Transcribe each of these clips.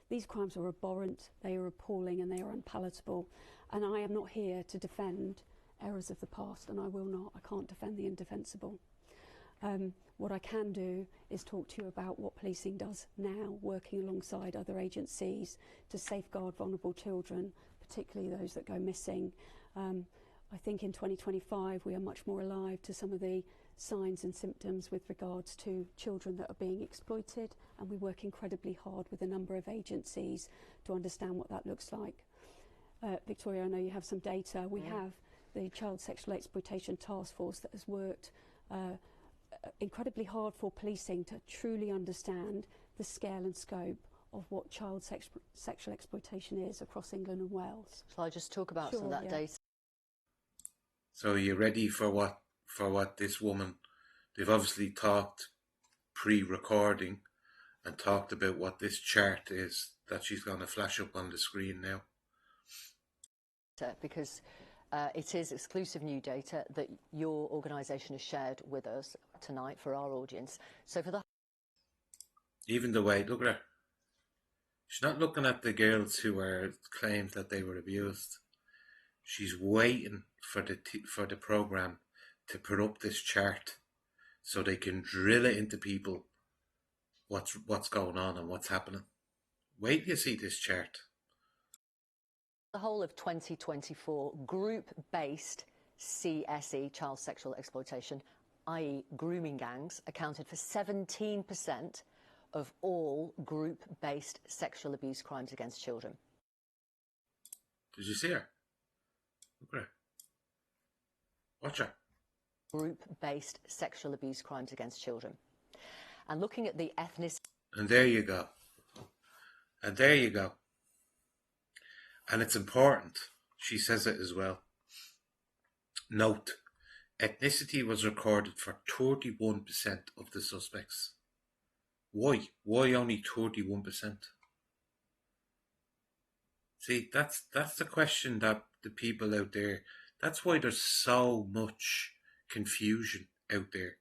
These crimes are abhorrent, they are appalling, and they are unpalatable. And I am not here to defend errors of the past, and I will not. I can't defend the indefensible. What I can do is talk to you about what policing does now, working alongside other agencies to safeguard vulnerable children, particularly those that go missing. I think in 2025 we are much more alive to some of the signs and symptoms with regards to children that are being exploited, and we work incredibly hard with a number of agencies to understand what that looks like. Victoria, I know you have some data. We have the Child Sexual Exploitation Task Force that has worked incredibly hard for policing to truly understand the scale and scope of what child sexual exploitation is across England and Wales. Shall I just talk about some of that data? So are you ready for what this woman, they've obviously talked pre-recording and talked about what this chart is that she's going to flash up on the screen now. Because it is exclusive new data that your organisation has shared with us tonight for our audience. So for the... Even the way, look at her. She's not looking at the girls who are claimed that they were abused. She's waiting for the programme to put up this chart so they can drill it into people what's going on and what's happening. Wait till you see this chart. The whole of 2024, group-based CSE, child sexual exploitation, i.e. grooming gangs, accounted for 17% of all group-based sexual abuse crimes against children. Did you see her? Look at her. Watch her. Group-based sexual abuse crimes against children. And looking at the ethnicity... And there you go. And there you go. And it's important. She says it as well. Note, ethnicity was recorded for 31% of the suspects. Why? Why only 31%? See, that's the question that the people out there, that's why there's so much confusion out there,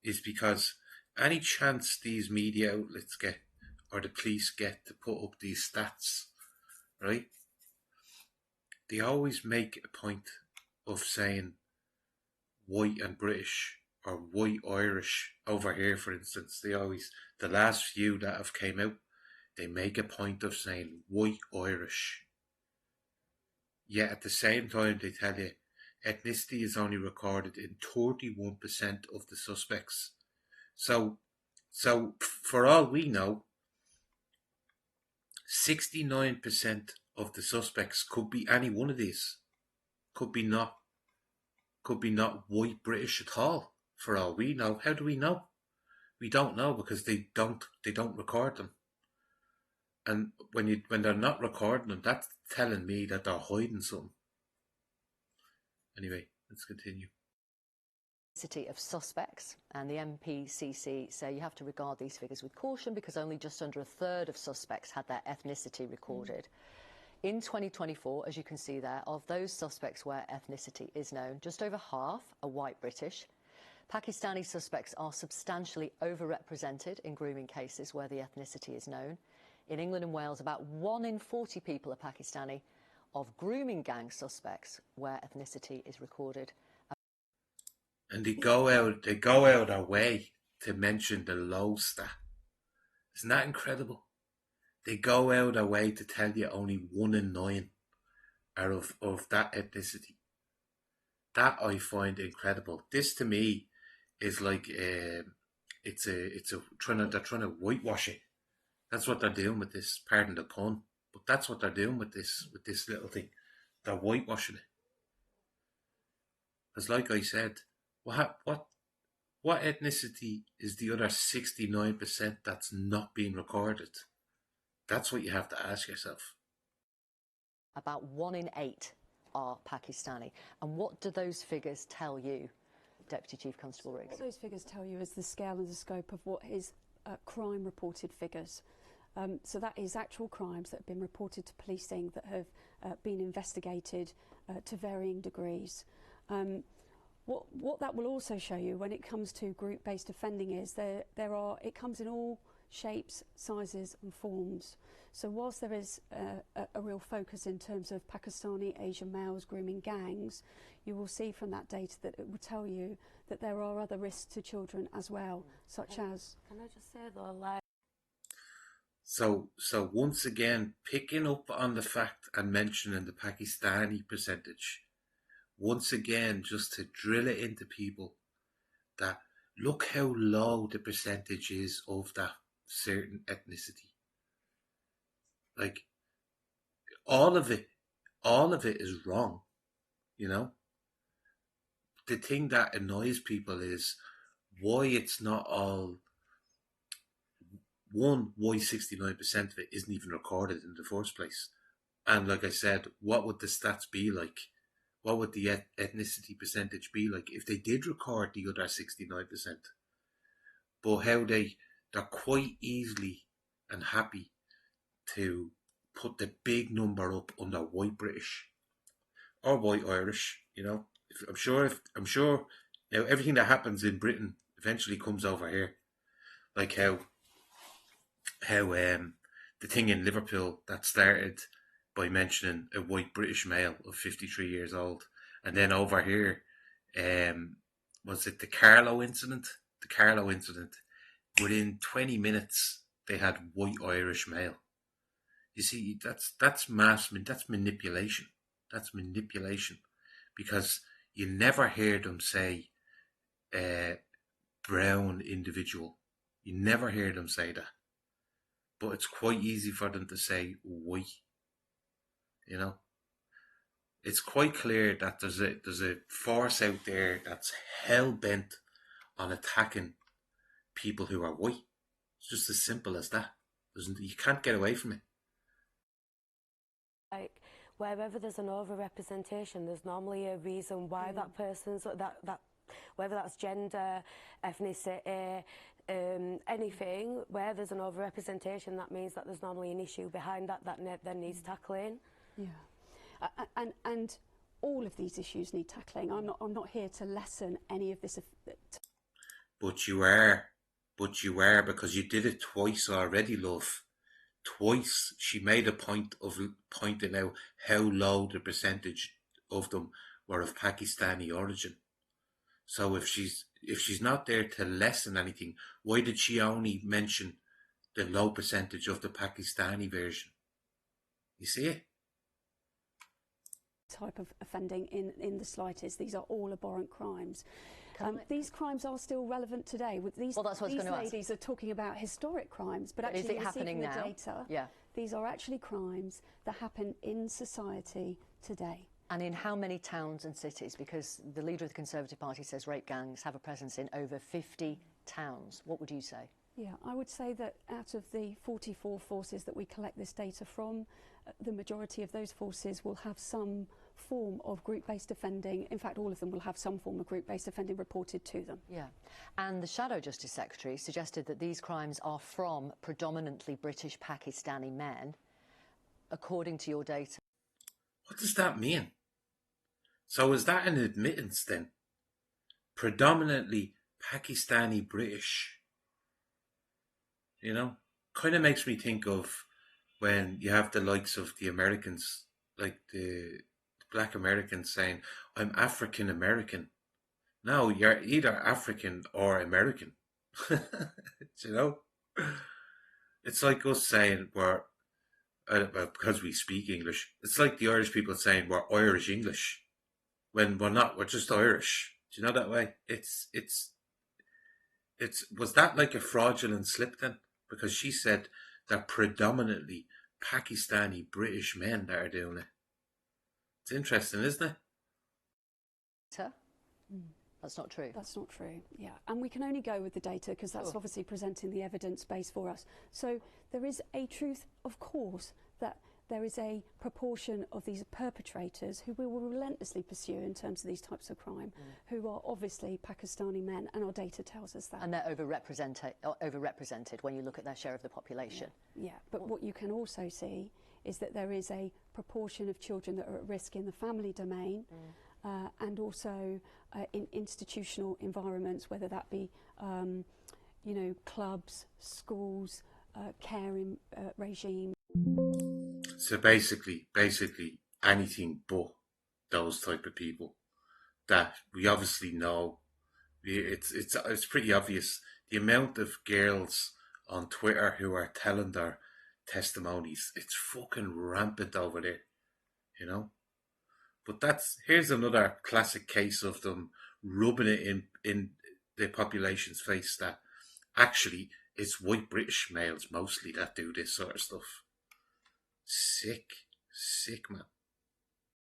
is because any chance these media outlets get, or the police get to put up these stats, right? They always make a point of saying white and British or white Irish over here, for instance. They always, the last few that have came out, they make a point of saying white Irish. Yet at the same time they tell you ethnicity is only recorded in 31% of the suspects. So for all we know, 69% of the suspects could be any one of these. Could be not white British at all, for all we know. How do we know? We don't know because they don't record them. And when they're not recording them, that's telling me that they're hiding something. Anyway, let's continue. Of suspects, and the MPCC say you have to regard these figures with caution because only just under a third of suspects had their ethnicity recorded. In 2024, as you can see there, of those suspects where ethnicity is known, just over half are white British. Pakistani suspects are substantially overrepresented in grooming cases where the ethnicity is known. In England and Wales, about 1 in 40 people are Pakistani of grooming gang suspects where ethnicity is recorded. And they go out their way to mention the low stat. Isn't that incredible? They go out their way to tell you only 1 in 9 are of that ethnicity. That I find incredible. This to me is like they're trying to whitewash it. That's what they're doing with this. Pardon the pun, but that's what they're doing with this little thing. They're whitewashing it. Because, like I said, what ethnicity is the other 69% that's not being recorded? That's what you have to ask yourself. About 1 in 8 are Pakistani. And what do those figures tell you, Deputy Chief Constable Riggs? What those figures tell you is the scale and the scope of what is crime reported figures. So that is actual crimes that have been reported to policing that have been investigated to varying degrees. What that will also show you when it comes to group-based offending is it comes in all shapes, sizes and forms. So whilst there is a real focus in terms of Pakistani Asian males grooming gangs, you will see from that data that it will tell you that there are other risks to children as well, such as... Can I just say though, like... So once again, picking up on the fact and mentioning the Pakistani percentage, once again, just to drill it into people that look how low the percentage is of that certain ethnicity. Like, all of it is wrong, you know? The thing that annoys people is why it's not all... One, why 69% of it isn't even recorded in the first place. And like I said, what would the stats be like? What would the ethnicity percentage be like if they did record the other 69%? But how they're quite easily and happy to put the big number up under white British or white Irish, you know. I'm sure now everything that happens in Britain eventually comes over here. Like how the thing in Liverpool that started by mentioning a white British male of 53 years old, and then over here, was it the Carlow incident? The Carlow incident. Within 20 minutes, they had white Irish male. You see, that's manipulation. That's manipulation, because you never hear them say brown individual. You never hear them say that. But it's quite easy for them to say white. You know, it's quite clear that there's a force out there that's hell bent on attacking people who are white. It's just as simple as that. You can't get away from it. Like, wherever there's an overrepresentation, there's normally a reason why that person's that whether that's gender, ethnicity, anything. Where there's an overrepresentation, that means that there's normally an issue behind that then needs tackling. Yeah, and all of these issues need tackling. I'm not here to lessen any of this. But you are, because you did it twice already, love. Twice she made a point of pointing out how low the percentage of them were of Pakistani origin. So if she's not there to lessen anything, why did she only mention the low percentage of the Pakistani version? You see it? Type of offending in the slightest. These are all abhorrent crimes. These crimes are still relevant today. These ladies are talking about historic crimes, but actually, is it happening now? The data, yeah. These are actually crimes that happen in society today. And in how many towns and cities? Because the leader of the Conservative Party says rape gangs have a presence in over 50 towns. What would you say? Yeah, I would say that out of the 44 forces that we collect this data from, the majority of those forces will have some form of group-based offending. In fact, all of them will have some form of group-based offending reported to them. Yeah, and the Shadow Justice Secretary suggested that these crimes are from predominantly British Pakistani men, according to your data. What does that mean? So is that an admittance then? Predominantly Pakistani British. You know, kind of makes me think of when you have the likes of the Americans, like the black Americans saying, I'm African American. No, you're either African or American. You know? It's like us saying we're, because we speak English, it's like the Irish people saying we're Irish English. When we're not, we're just Irish. Do you know that way? It's was that like a fraudulent slip then? Because she said that predominantly Pakistani British men that are doing it. It's interesting, isn't it? That's not true. That's not true, yeah. And we can only go with the data because that's obviously presenting the evidence base for us. So there is a truth, of course, that there is a proportion of these perpetrators who we will relentlessly pursue in terms of these types of crime, who are obviously Pakistani men, and our data tells us that. And they're overrepresented when you look at their share of the population. Yeah, but what you can also see is that there is a proportion of children that are at risk in the family domain, and also in institutional environments, whether that be you know, clubs, schools, caring regime. So basically anything but those type of people that we obviously know. It's pretty obvious the amount of girls on Twitter who are telling their testimonies. It's fucking rampant over there, you know. But here's another classic case of them rubbing it in the population's face that actually it's white British males mostly that do this sort of stuff. Sick, man.